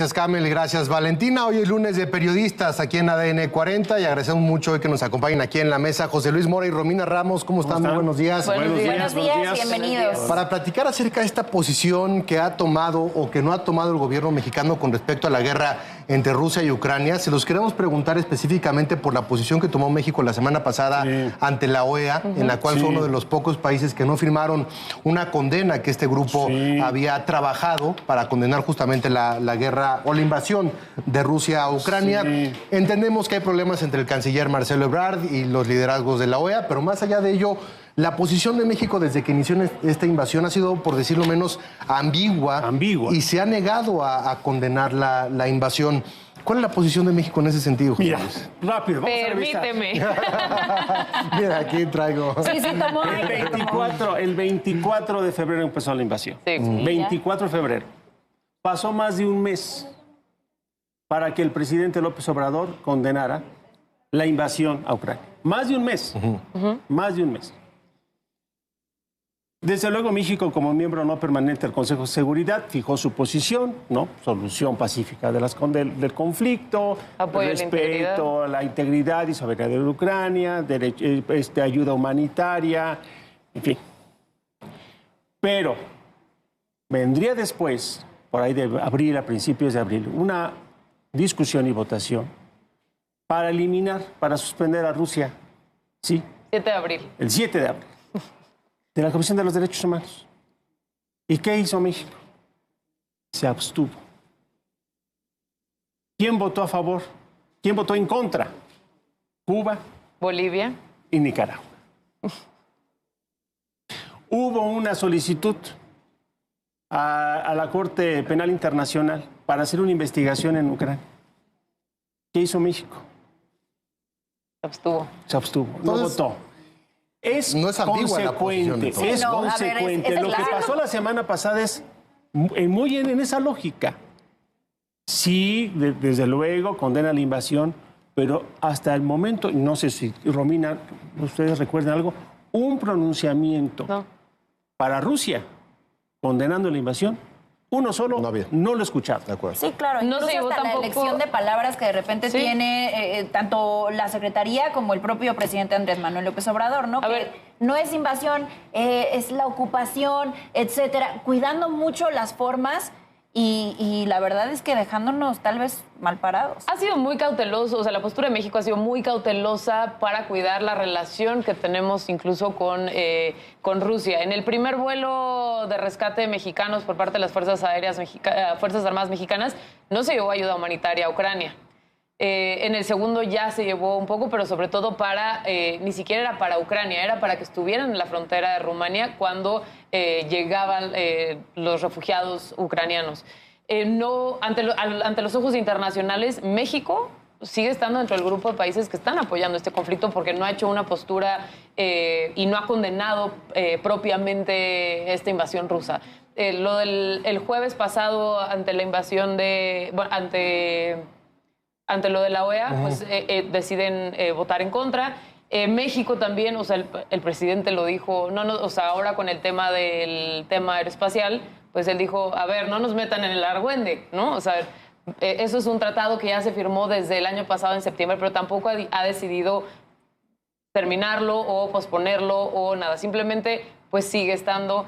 Gracias, Camel, gracias, Valentina. Hoy es lunes de periodistas aquí en ADN 40 y agradecemos mucho hoy que nos acompañen aquí en la mesa José Luis Mora y Romina Ramos. ¿Cómo están? Muy buenos días. Buenos días, bienvenidos. Para platicar acerca de esta posición que ha tomado o que no ha tomado el gobierno mexicano con respecto a la guerra entre Rusia y Ucrania, se los queremos preguntar específicamente por la posición que tomó México la semana pasada ante la OEA, en la cual fue uno de los pocos países que no firmaron una condena que este grupo había trabajado para condenar justamente la guerra o la invasión de Rusia a Ucrania. Entendemos que hay problemas entre el canciller Marcelo Ebrard y los liderazgos de la OEA, pero más allá de ello, la posición de México desde que inició esta invasión ha sido, por decirlo menos, ambigua. Y se ha negado a condenar la invasión. ¿Cuál es la posición de México en ese sentido, José Luis? Rápido, vamos Permíteme. Mira, aquí traigo. Sí, tomó. El 24 de febrero empezó la invasión. Sí. 24 de febrero. Pasó más de un mes para que el presidente López Obrador condenara la invasión a Ucrania. Más de un mes. Más de un mes. Desde luego, México, como miembro no permanente del Consejo de Seguridad, fijó su posición, ¿no? Solución pacífica del conflicto, apoyo respeto a la integridad y soberanía de Ucrania, ayuda humanitaria, en fin. Pero vendría después, por ahí de abril, a principios de abril, una discusión y votación para eliminar, para suspender a Rusia, ¿sí? 7 de abril. El 7 de abril. De la Comisión de los Derechos Humanos. ¿Y qué hizo México? Se abstuvo. ¿Quién votó a favor? ¿Quién votó en contra? Cuba. Bolivia. Y Nicaragua. Hubo una solicitud a la Corte Penal Internacional para hacer una investigación en Ucrania. ¿Qué hizo México? Se abstuvo. Se abstuvo. No votó. No es ambigua la posición. Es consecuente. Lo que pasó la semana pasada es muy en esa lógica. Sí, desde luego, condena la invasión, pero hasta el momento, no sé si, Romina, ustedes recuerdan algo, un pronunciamiento para Rusia condenando la invasión, uno solo no lo he escuchado. De acuerdo. Sí, claro. No Incluso se hasta la elección de palabras que de repente tiene tanto la Secretaría como el propio presidente Andrés Manuel López Obrador, ¿no? No es invasión, es la ocupación, etcétera. Cuidando mucho las formas y la verdad es que dejándonos tal vez mal parados. Ha sido muy cauteloso, o sea, la postura de México ha sido muy cautelosa para cuidar la relación que tenemos incluso con Rusia. En el primer vuelo de rescate de mexicanos por parte de las Fuerzas Armadas Mexicanas no se llevó ayuda humanitaria a Ucrania. En el segundo ya se llevó un poco, pero sobre todo ni siquiera era para Ucrania, era para que estuvieran en la frontera de Rumania cuando llegaban los refugiados ucranianos. Ante los ojos internacionales, México sigue estando dentro del grupo de países que están apoyando este conflicto porque no ha hecho una postura y no ha condenado propiamente esta invasión rusa. Lo del jueves pasado ante la invasión ante lo de la OEA, pues deciden votar en contra. México también, o sea, el presidente lo dijo, o sea, ahora con el tema del tema aeroespacial, pues él dijo, a ver, no nos metan en el argüende, ¿no? O sea, eso es un tratado que ya se firmó desde el año pasado en septiembre, pero tampoco ha decidido terminarlo o posponerlo o nada. Simplemente, pues sigue estando,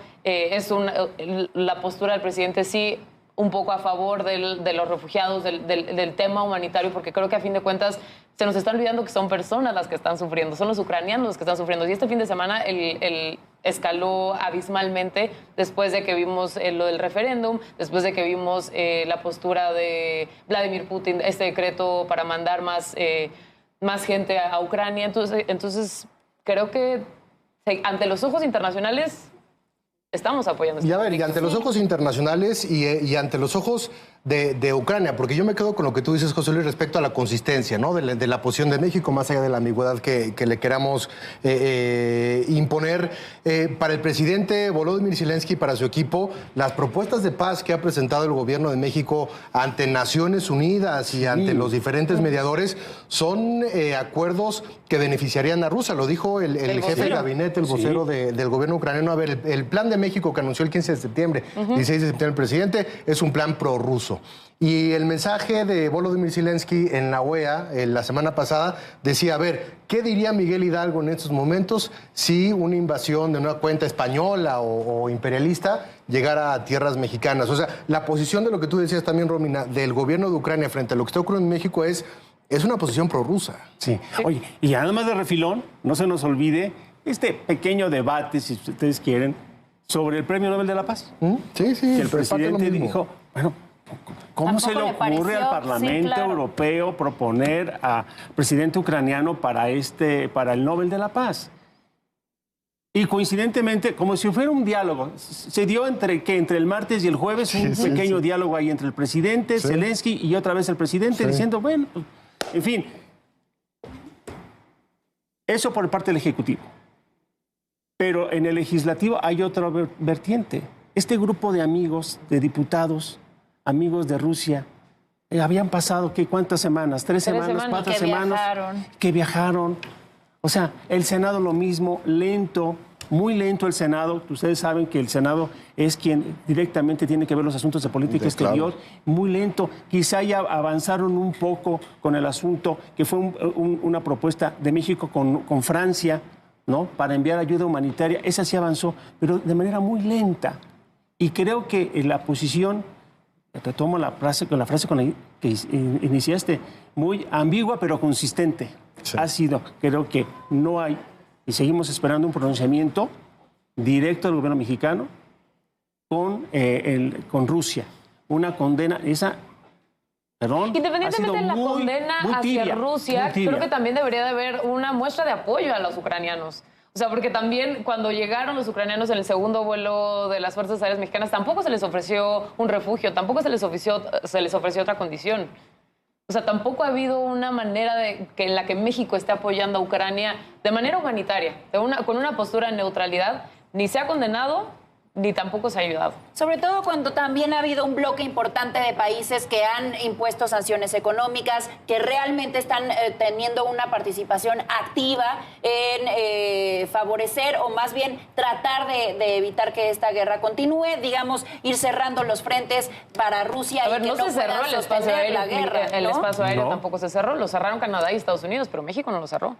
la postura del presidente sí, un poco a favor de los refugiados, del tema humanitario, porque creo que a fin de cuentas se nos está olvidando que son personas las que están sufriendo, son los ucranianos los que están sufriendo. Y este fin de semana el escaló abismalmente después de que vimos lo del referéndum, después de que vimos la postura de Vladimir Putin, este decreto para mandar más gente a Ucrania. Entonces creo que ante los ojos internacionales estamos apoyando. Y a ver, y ante los ojos internacionales y ante los ojos de Ucrania, porque yo me quedo con lo que tú dices, José Luis, respecto a la consistencia, ¿no? de la posición de México, más allá de la ambigüedad que le queramos imponer. Para el presidente Volodymyr Zelensky y para su equipo, las propuestas de paz que ha presentado el gobierno de México ante Naciones Unidas y ante los diferentes mediadores son acuerdos que beneficiarían a Rusia. Lo dijo el jefe de gabinete, el vocero del gobierno ucraniano. A ver, el plan de México que anunció el 15 de septiembre, 16 de septiembre el presidente, es un plan prorruso. Y el mensaje de Volodymyr Zelensky en la OEA la semana pasada decía, a ver, ¿qué diría Miguel Hidalgo en estos momentos si una invasión de una cuenta española o imperialista llegara a tierras mexicanas? O sea, la posición de lo que tú decías también, Romina, del gobierno de Ucrania frente a lo que está ocurriendo en México es una posición prorrusa. Sí. Oye, y además de refilón, no se nos olvide este pequeño debate, si ustedes quieren, sobre el Premio Nobel de la Paz. Sí, sí. Que el presidente dijo, bueno, ¿cómo se le ocurre al Parlamento Europeo proponer a presidente ucraniano para el Nobel de la Paz? Y coincidentemente, como si fuera un diálogo, se dio entre el martes y el jueves un pequeño diálogo ahí entre el presidente, Zelensky, y otra vez el presidente diciendo, bueno, pues, en fin, eso por parte del Ejecutivo. Pero en el Legislativo hay otra vertiente. Este grupo de amigos, de diputados, amigos de Rusia, habían pasado, ¿qué? ¿Cuántas semanas? ¿3 semanas? 4 semanas. Que viajaron. O sea, el Senado lo mismo, lento, muy lento el Senado. Ustedes saben que el Senado es quien directamente tiene que ver los asuntos de política exterior. Muy lento. Quizá ya avanzaron un poco con el asunto, que fue una propuesta de México con Francia, ¿no? Para enviar ayuda humanitaria. Esa sí avanzó, pero de manera muy lenta. Y creo que la posición, te tomo la frase con la que iniciaste, muy ambigua pero consistente. Sí. Ha sido, creo que no hay, y seguimos esperando un pronunciamiento directo del gobierno mexicano con Rusia. Una condena, independientemente de la condena hacia Rusia, creo que también debería de haber una muestra de apoyo a los ucranianos. O sea, porque también cuando llegaron los ucranianos en el segundo vuelo de las Fuerzas Aéreas Mexicanas, tampoco se les ofreció un refugio, tampoco se les ofreció otra condición. O sea, tampoco ha habido una manera en la que México esté apoyando a Ucrania de manera humanitaria, con una postura de neutralidad. Ni se ha condenado, ni tampoco se ha ayudado. Sobre todo cuando también ha habido un bloque importante de países que han impuesto sanciones económicas, que realmente están teniendo una participación activa en favorecer o más bien tratar de evitar que esta guerra continúe, digamos, ir cerrando los frentes para Rusia. A ver, no se cerró el espacio aéreo, la guerra, el espacio aéreo tampoco se cerró, lo cerraron Canadá y Estados Unidos, pero México no lo cerró.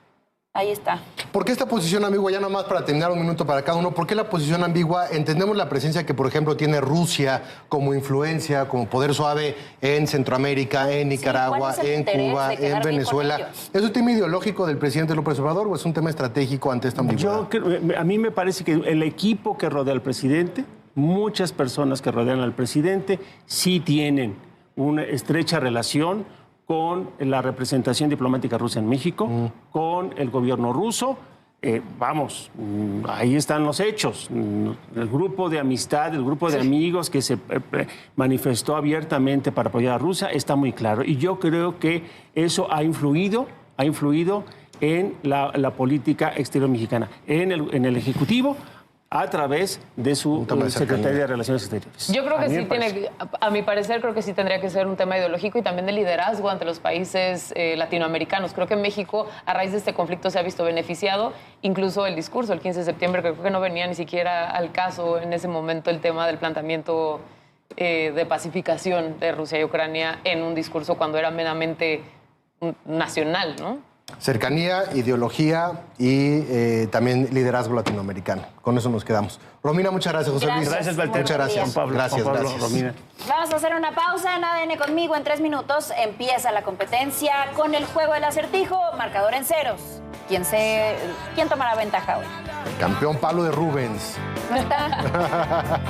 Ahí está. ¿Por qué esta posición ambigua? Ya nomás para terminar, un minuto para cada uno. ¿Por qué la posición ambigua? Entendemos la presencia que, por ejemplo, tiene Rusia como influencia, como poder suave en Centroamérica, en Nicaragua, en Cuba, en Venezuela. ¿Es un tema ideológico del presidente López Obrador o es un tema estratégico ante esta ambigüedad? A mí me parece que el equipo que rodea al presidente, muchas personas que rodean al presidente, sí tienen una estrecha relación con la representación diplomática rusa en México, con el gobierno ruso. Ahí están los hechos. El grupo de amistad, el grupo de amigos que se manifestó abiertamente para apoyar a Rusia está muy claro. Y yo creo que eso ha influido en la política exterior mexicana, en el Ejecutivo, a través de su Secretaría de Relaciones Exteriores. Yo creo que sí tiene, a mi parecer, creo que sí tendría que ser un tema ideológico y también de liderazgo ante los países latinoamericanos. Creo que México, a raíz de este conflicto, se ha visto beneficiado. Incluso el discurso el 15 de septiembre, creo que no venía ni siquiera al caso en ese momento el tema del planteamiento de pacificación de Rusia y Ucrania en un discurso cuando era meramente nacional, ¿no? Cercanía, ideología y también liderazgo latinoamericano. Con eso nos quedamos. Romina, muchas gracias. José Luis. Gracias, Valter. Muchas gracias. Juan Pablo, Romina. Vamos a hacer una pausa en ADN Conmigo. En 3 minutos empieza la competencia con el juego del acertijo, marcador en ceros. ¿Quién tomará ventaja hoy? El campeón Pablo de Rubens. ¿No está?